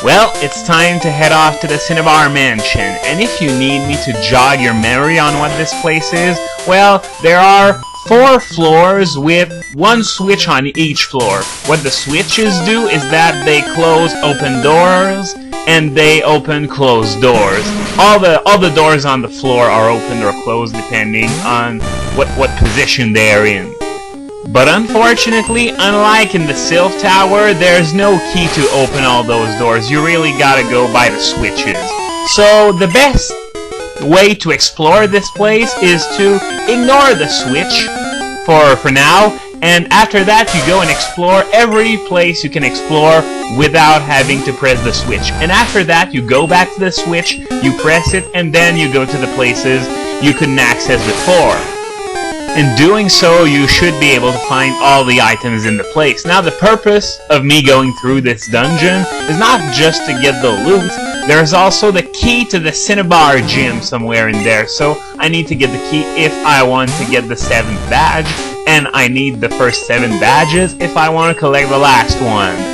Well, it's time to head off to the Cinnabar Mansion, and if you need me to jog your memory on what this place is, well, there are 4 floors with 1 switch on each floor. What the switches do is that they close open doors and they open closed doors. All the doors on the floor are opened or closed depending on what position they're in. But unfortunately, unlike in the Sylph Tower, there's no key to open all those doors. You really gotta go by the switches. So the best way to explore this place is to ignore the switch for now, and after that you go and explore every place you can explore without having to press the switch. And after that you go back to the switch, you press it, and then you go to the places you couldn't access before. In doing so, you should be able to find all the items in the place. Now, the purpose of me going through this dungeon is not just to get the loot. There's also the key to the Cinnabar gym somewhere in there. So I need to get the key if I want to get the 7th badge, and I need the first 7 badges if I want to collect the last one.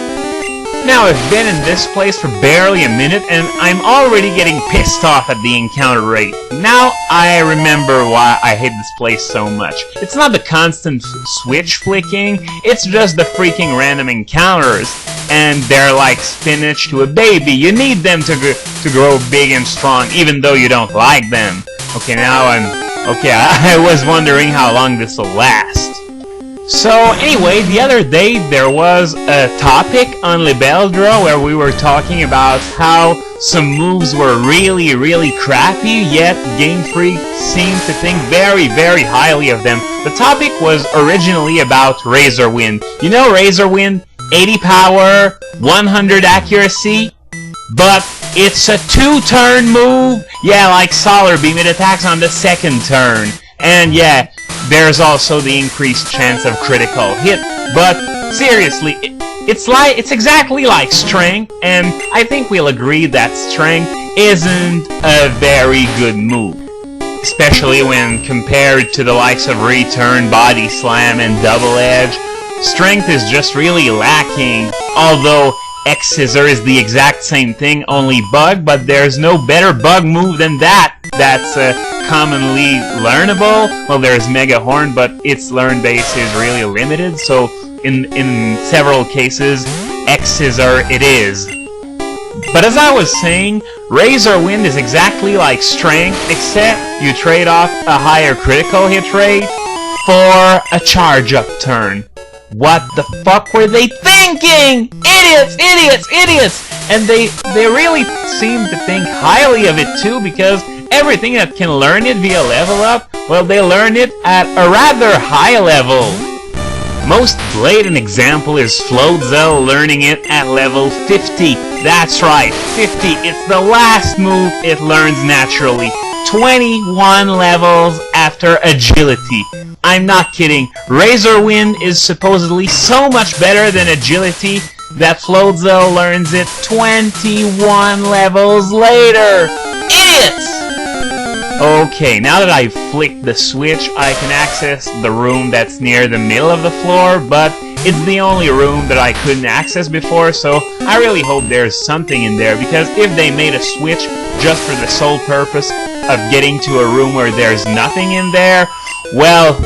Now, I've been in this place for barely a minute, and I'm already getting pissed off at the encounter rate. Now, I remember why I hate this place so much. It's not the constant switch flicking, it's just the freaking random encounters. And they're like spinach to a baby. You need them to grow big and strong, even though you don't like them. Okay, now I was wondering how long this will last. So anyway, the other day there was a topic on Libeldra where we were talking about how some moves were really crappy, yet GameFreak seemed to think very highly of them. The topic was originally about Razor Wind. You know Razor Wind? 80 power, 100 accuracy, but it's a 2-turn move. Yeah, like Solar Beam, it attacks on the 2nd turn. And yeah, there's also the increased chance of critical hit, but seriously, it's exactly like Strength, and I think we'll agree that Strength isn't a very good move, especially when compared to the likes of Return, Body Slam, and Double Edge. Strength is just really lacking, although X-Scissor is the exact same thing, only bug, but there's no better bug move than that. That's commonly learnable. Well, there's Mega Horn, but its learn base is really limited, so in several cases, X-Scissor it is. But as I was saying, Razor Wind is exactly like Strength, except you trade off a higher critical hit rate for a charge-up turn. What the fuck were they thinking? Idiots! And they really seem to think highly of it too, because everything that can learn it via level up, well, they learn it at a rather high level. Most blatant example is Floatzel learning it at level 50. That's right, 50. It's the last move it learns naturally. 21 levels after Agility. I'm not kidding. Razor Wind is supposedly so much better than Agility that Floatzel learns it 21 levels later. Idiots! Okay, now that I've flicked the switch, I can access the room that's near the middle of the floor, but it's the only room that I couldn't access before, so I really hope there's something in there, because if they made a switch just for the sole purpose of getting to a room where there's nothing in there, well,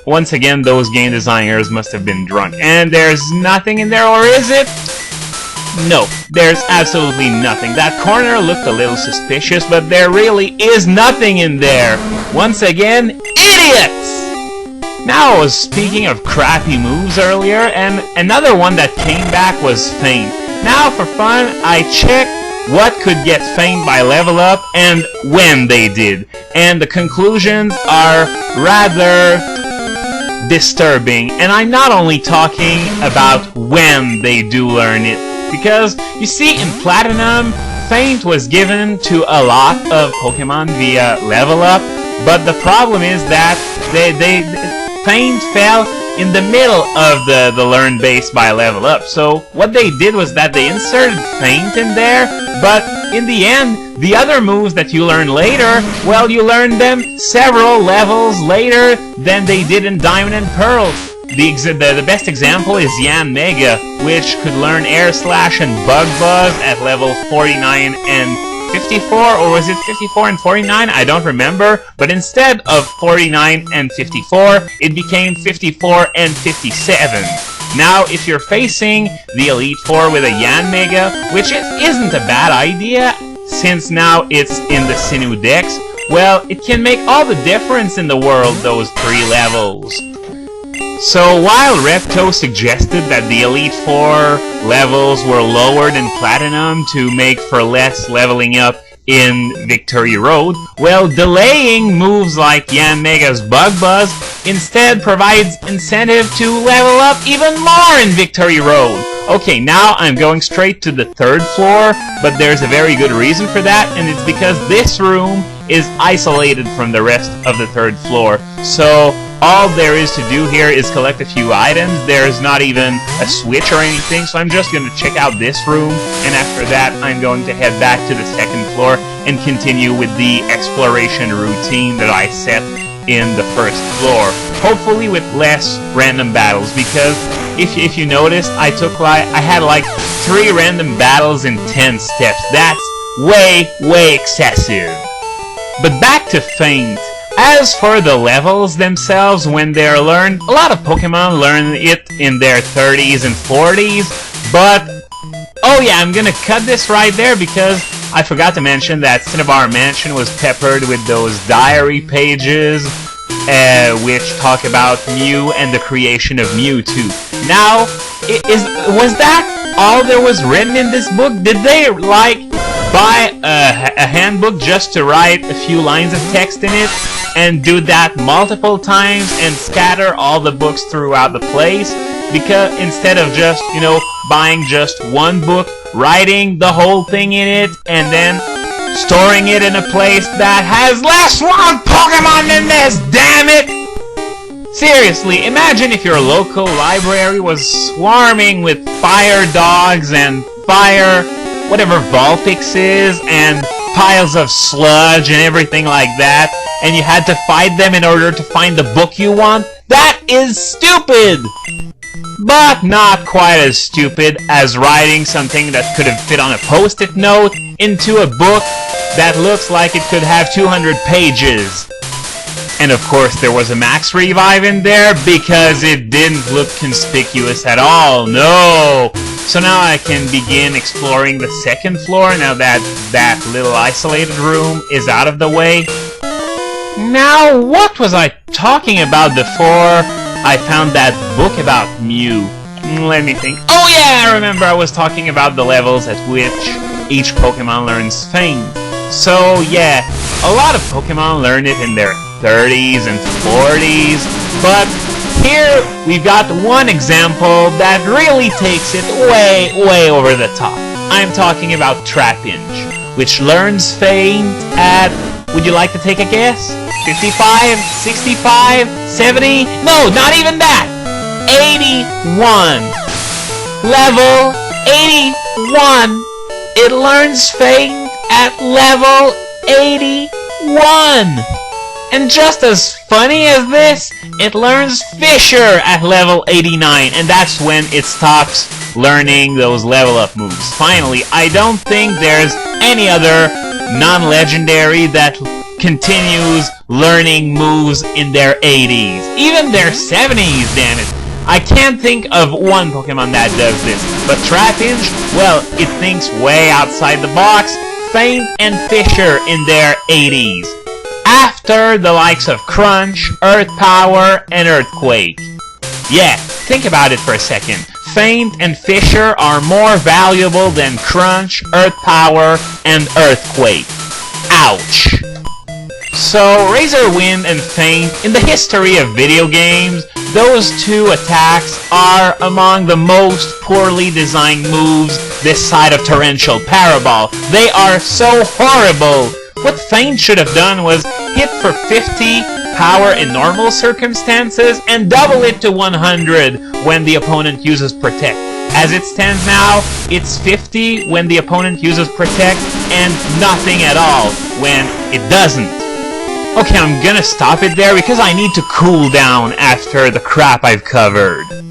once again, those game designers must have been drunk. And there's nothing in there, or is it? No, there's absolutely nothing. That corner looked a little suspicious, but there really is nothing in there. Once again, idiots! Now, I was speaking of crappy moves earlier, and another one that came back was Feint. Now, for fun, I checked what could get Feint by level up, and when they did. And the conclusions are rather disturbing. And I'm not only talking about when they do learn it, because, you see, in Platinum, Feint was given to a lot of Pokémon via level up, but the problem is that Feint fell in the middle of the learn base by level up. So what they did was that they inserted Feint in there, but in the end, the other moves that you learn later, well, you learn them several levels later than they did in Diamond and Pearl. the best example is Yan Mega, which could learn Air Slash and Bug Buzz at level 49 and 54, or was it 54 and 49? I don't remember, but instead of 49 and 54, it became 54 and 57. Now, if you're facing the Elite Four with a Yan Mega, which isn't a bad idea, since now it's in the Sinnoh Dex, well, it can make all the difference in the world, those 3 levels. So while Repto suggested that the Elite Four levels were lowered in Platinum to make for less leveling up in Victory Road, well, delaying moves like Yan Mega's Bug Buzz instead provides incentive to level up even more in Victory Road. Okay, now I'm going straight to the 3rd floor, but there's a very good reason for that, and it's because this room is isolated from the rest of the 3rd floor. So all there is to do here is collect a few items. There's not even a switch or anything, so I'm just going to check out this room, and after that I'm going to head back to the 2nd floor and continue with the exploration routine that I set in the 1st floor. Hopefully with less random battles, because if you noticed, I had like 3 random battles in 10 steps. That's way excessive. But back to Feint. As for the levels themselves, when they're learned, a lot of Pokemon learn it in their 30s and 40s, but oh yeah, I'm gonna cut this right there because I forgot to mention that Cinnabar Mansion was peppered with those diary pages which talk about Mew and the creation of Mewtwo. Now, was that all there was written in this book? Did they, like, buy a handbook just to write a few lines of text in it and do that multiple times and scatter all the books throughout the place? Because instead of just, you know, buying just one book, writing the whole thing in it, and then storing it in a place that has less wild Pokemon than this, damn it! Seriously, imagine if your local library was swarming with fire dogs and fire whatever Vulpix is, and piles of sludge and everything like that, and you had to fight them in order to find the book you want. That is stupid! But not quite as stupid as writing something that could have fit on a post-it note into a book that looks like it could have 200 pages. And of course there was a max revive in there because it didn't look conspicuous at all, no! So now I can begin exploring the 2nd floor now that that little isolated room is out of the way. Now, what was I talking about before I found that book about Mew? Let me think. Oh yeah, I remember I was talking about the levels at which each Pokemon learns Feint. So yeah, a lot of Pokemon learn it in their 30s and 40s, but here we've got one example that really takes it way over the top. I'm talking about Trapinch, which learns Feint at, would you like to take a guess? 55, 65, 70? No, not even that! 81! Level 81! It learns Feint at level 81! And just as funny as this, it learns Fissure at level 89, and that's when it stops learning those level up moves. Finally, I don't think there's any other non-legendary that continues learning moves in their 80s. Even their 70s, damn it. I can't think of one Pokemon that does this, but Trapinch, well, it thinks way outside the box, Feint and Fissure in their 80s. After the likes of Crunch, Earth Power, and Earthquake. Yeah, think about it for a second. Feint and Fissure are more valuable than Crunch, Earth Power, and Earthquake. Ouch! So, Razor Wind and Feint, in the history of video games, those two attacks are among the most poorly designed moves this side of Torrential Parabol. They are so horrible! What Feint should have done was hit for 50 power in normal circumstances and double it to 100 when the opponent uses Protect. As it stands now, it's 50 when the opponent uses Protect and nothing at all when it doesn't. Okay, I'm gonna stop it there because I need to cool down after the crap I've covered.